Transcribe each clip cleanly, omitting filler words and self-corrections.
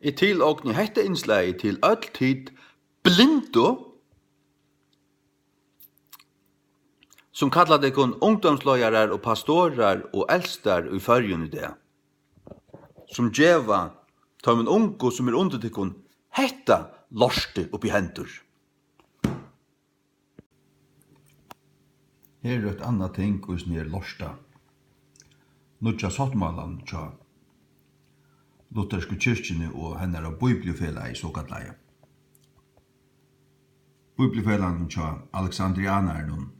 til okni hetta innslagi til öll tid blindu som kallar det kun ungdomsløyarar og pastorar og eldstar i førjun i det. Som djeva tar min ungo som under til kun hetta lorste oppi hendur. Her et annet ting hos ni lorsta. Nutja sottmalan tja lutherske kyrkjene og hennar av bibliofela i såkallega. Bibliofelan tja Alexandrianaren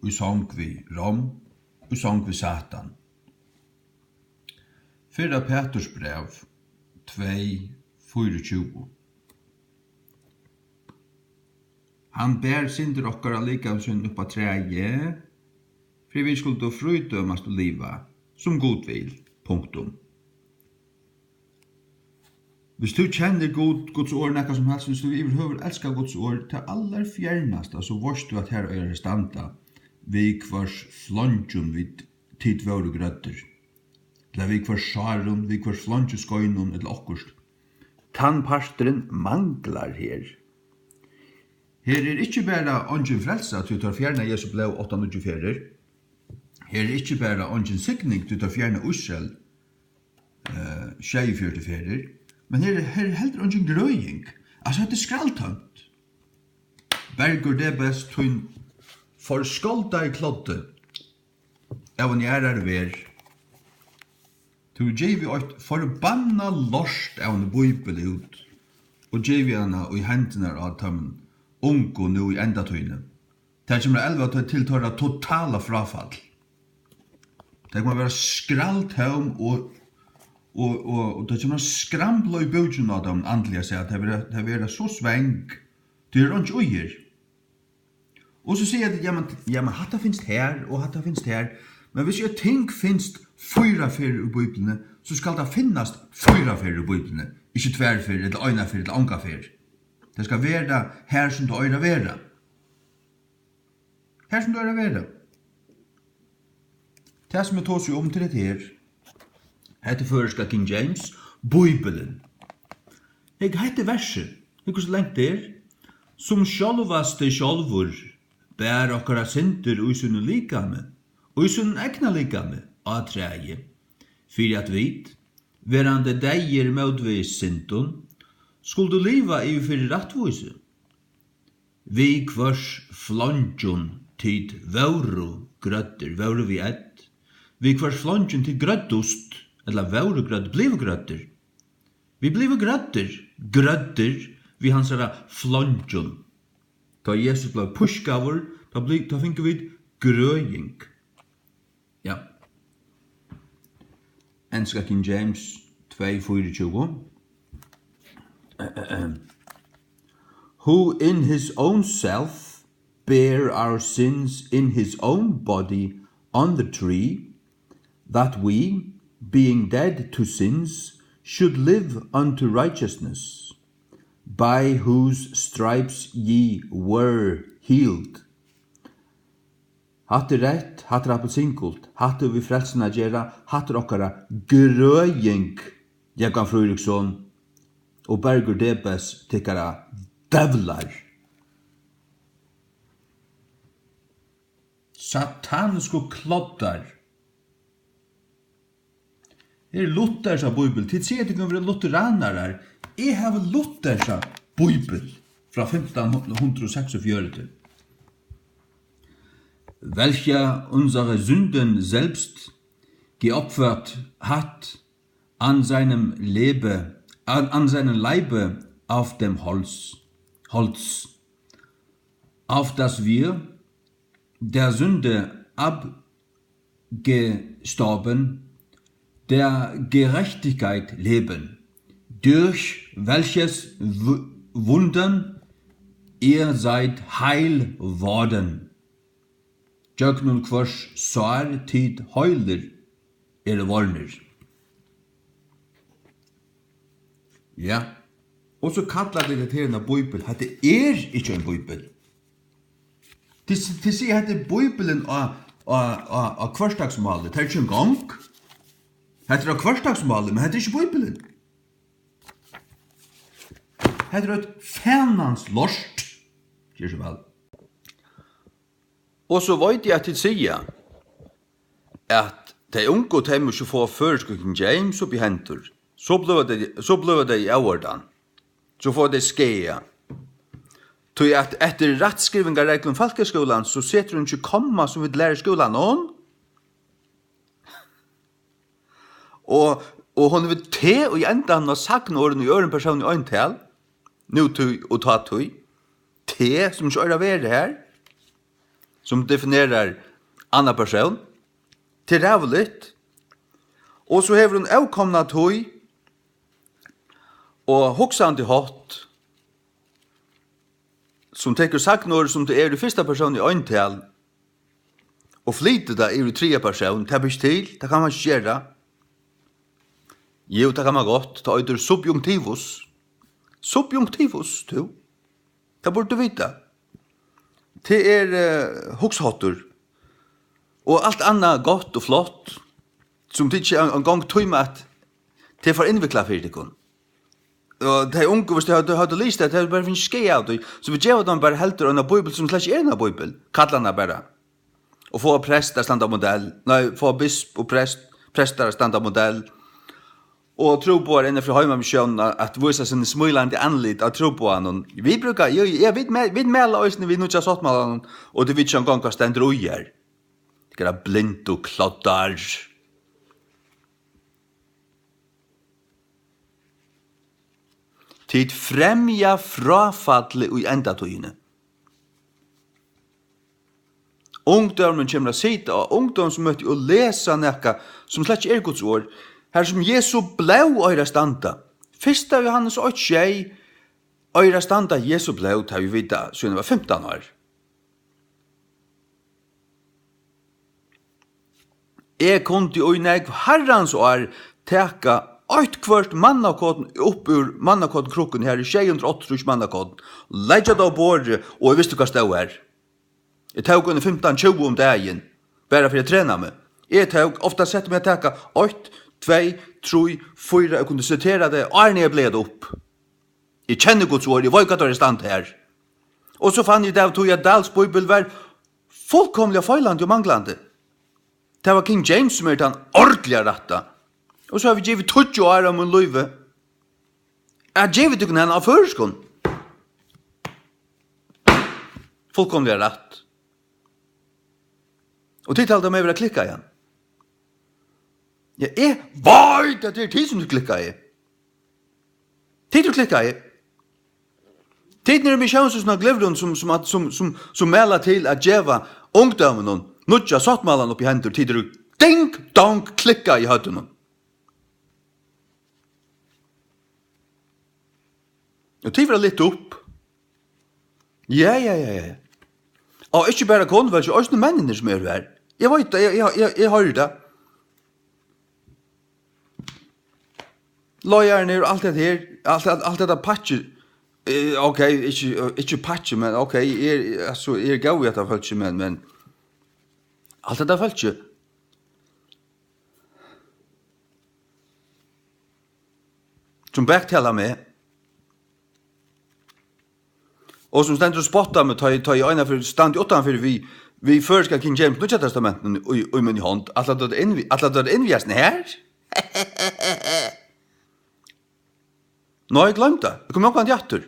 og sång vi Rom, og sång vi Satan. Fyrra Petrus brev 2:24. Han bär synder okkara lika synd uppa träge, för vi skulle då frydömast och liva, som god vil, punktum. Hvis du kjenner Guds ord nekka som helst, hvis du överhuvud älskar Guds ord, til allar fjernasta, så vorst du at her er standa, vi kvars flonjun vid tid våre grøtter, eller vi kvars sarun, vi kvars flonjun skoinun, eller okkurst. Tannpasteren manglar her. Her er ikkje bara ongen frelsa til tar fjerna Jesu blei 894. Her er ikkje bara ongen signing til tar fjerna Israel 44. Men her er heller ongen grøying. Altså, det er skraltønt. Bergur det best tun for skolda i klodde av en gjerrar ver. Tu gjevi oit forbanna lorst av en bøybel ut og gjevi hana i hendene av tømmen ungo nu i endatøyne. Det kommer 11 til tåra totala frafall. Det kommer være skralt heim og det kommer skrambla i bøtjen av dem andliga seg at det vil så sveng til rundt uier. Og så sier jeg at ja, men hatta finst her og hatta finst her, men hvis jeg ting finst 4 fyrer i bøyblene, så skal det finnast 4 fyrer i bøyblene, ikke 2 fyrer eller 1 fyrer eller 2 fyrer. Det skal være her som det øyre være. Her som det øyre være. Det som jeg tås jo om til dette her, heter føreska King James, Bibelen. Jeg heter verset, ikke så lengt der, som sjálvaste sjálvur, bær okkara synder og i sunne likame, og i sunne egna likame, av treie, fyrir at vit, verande deir mødvis syndun, skulle du liva i fyrir rattvise. Vi kvars flonjun tid vauru grøtter, vauru vi ett. Vi kvars flonjun tid grøttost, eller vauru grøtt, blivu grøtter. Vi blivu grøtter, vi hansara flonjun. Da Jesus ble pushgavur, da finner vi grøying. Ja. Enska King James 2:24. Who in his own self bare our sins in his own body on the tree, that we, being dead to sins, should live unto righteousness, by whose stripes ye were healed. Hatt rett, hatt appelsinkult, hatt vi frelsena gjerra, hatt okkara grøying, Jakob Frøyriksson, og Bergur Debes tikkara døvlar. Sataniske kloddar. Her Luthersa Bibel. Tid sier at det kan være lutheranar. Jeg har Luthersa Bibel fra 1546. Welcher unsere Sünden selbst geopfert hat an seinem an seinem Leibe auf dem Holz, auf das wir der Sünde abgestorben, der Gerechtigkeit leben, durch welches Wundern ihr seid heil worden. Jögnun kvars sår tid heuler vorner. Ja, og så kallar det her en bibel, at det ikke en bibel. Til sier at det er bibelen av hverdagsmålet, det er ikke en gang. Det er av hverdagsmålet, men det er ikke bibelen. Hetta er et fænans lost. Gjør så vel. Og så vet jeg til sida at de unge temmer ikke få førskolen James opp i hentur. Så blev det i årdan. Så får det skeia. Tog at etter rettskrivinga reglum folkeskolan så setter hun ikke komma som vi lærer skolan noen. Og hon vil te og i enda han har sagt noen i øren person i øyntel. Nu tog og ta tog. Te som ikke øyre være her. Som definerer anna person. Til rævligt. Og så hever hun avkomna tog. Og hoksand til hatt. Som teker sagt noe som det i første person i øyntel. Og flyter det i tredje person. Det blir til. Det kan man ikke gjøre. Jo, det kan man godt. Det er subjunktivus. Subjunktivus, du. Det burde du vite. Det hokshatter. Og alt annet godt og flott. Som det ikke en gang tog med at det er for innviklet for det. Og de unge, hvis de hadde lyst det, det bare finnes skje av det. Så vi gjør dem bare helter en bibel som slett ikke er en bibel. Kallarna bare. Og få prester standa modell. Nei, få bisp og prester standa modell. Og tro på det innenfor heimamisjonen at vise sin smilande anlit av tro på han. Vi brukar, vi melar oss når vi nu ikke har satt med han, og det vet ikke en gang hva stender uger. Det er blind og kloddar. Tid fremja frafallet i endatøyene. Ungdommen kommer å sitte, og ungdom som møter å lese nekka som slett ikke er Guds ord, her som Jesu blau øyra standa. Fyrsta Johannes 8, øyra standa Jesu blau, tar vi vita, siden var 15 år. Jeg kunde jo i nek herrans år teka ett kvart mannakoden upp ur mannakoden krukken her i 680 mannakoden, leggja det av bordet, og jeg visste hva stod her. Jeg tok under 15-20 om dagen, bare for å trene meg. Jeg tok, ofta sette meg å teka 8, 2, 3, 4, jeg kunne sitere det, og jeg ble det opp. Jeg kjenner Guds ord, jeg var ikke at det er stand her. Og så fann jeg det, tog jeg Dals bibel var fullkomlig feilande og manglande. Det var King James som er den ordentlige retta. Og så har vi givet 20 år om en løyve. Jeg givet ikke henne av førskånd. Fullkomlig rett. Og tid talte meg å klikka igjen. Jeg vet at det er tid som du klikka i. Tid du klikka i. Tid når vi kjønner sånne glevron som melder til at djeva ungdommen og nudja sattmalan oppi hendur, tid du ding, dong, klikka i høtten. Og tid var litt opp. Ja. Og ikke bare konver, ikke også noen mennene som er her. Jeg vet det, jeg har det. Løyerne og alt det her, alt det patche, ok, ikke patche, men ok, jeg gav i at det følte, men alt det følte. Som baktala meg, og som stendur og spotta med ta i øyna for stand i utanfor vi førska King James Nye Testamenten i min hånd. Alla det innviasne her? Nå har jeg glemt det. Det kommer noen jatter.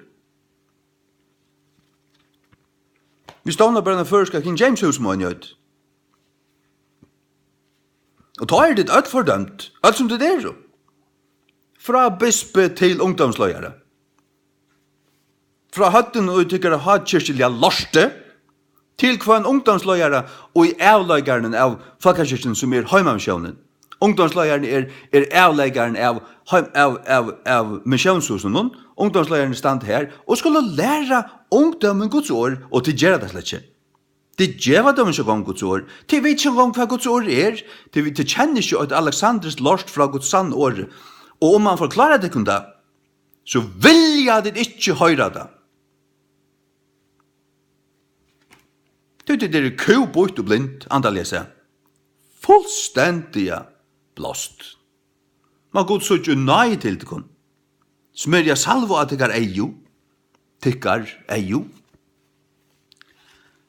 Vi stavner bare den førska King James hus må en gjød. Og ta det alt fordømt. Alt som det er så. Fra bispe til ungdomsløyere. Fra høtten og tykkere hatkirkelige lorste, til hva en ungdomsløyere og i avleggeren av folkekirken som er heimamisjonen. Ungdomsløyeren er avleggeren av misjonshusen, ungdomsløyeren stand her, og skulle lære ungdommen Guds ord, og til gjøre det slett ikke. De gjør dem ikke om Guds ord. De vet ikke om hva Guds ord er. De kjenner ikke at Alexanders lorst fra Guds sann ord. Og om man forklarer det kun da, så vil jeg det ikke høre det. Det er kubort og blind, andalese. Fullstendig blåst. Man god så ikke nei til det kun. Smørja salvo at det er eio. tykkar jo.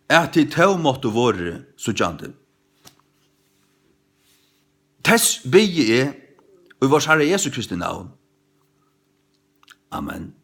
At de tau måtte våre sujande. Tess bygge og i vårs Herre Jesu Kristi navn. Amen.